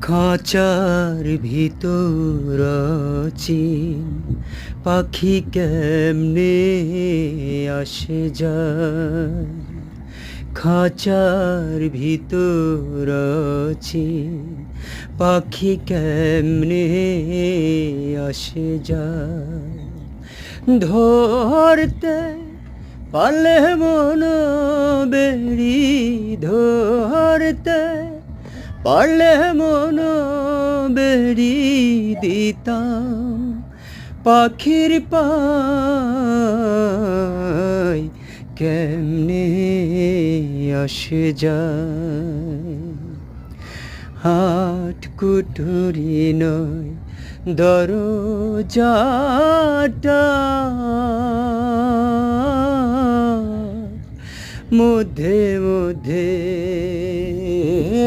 খাঁচার ভিতর চিন পাখি কেমনে আসে যায়, খাঁচার ভিতর চিন পাখি কেমনে আসে যায়। ধরতে পারলে মন বেড়ি, ধরতে পারলে মন বেড়ি দিতাম পাখির পায় কেমনে আসে যায়। হাট কুঠুরি নয় দরজাটা, মধ্যে মধ্যে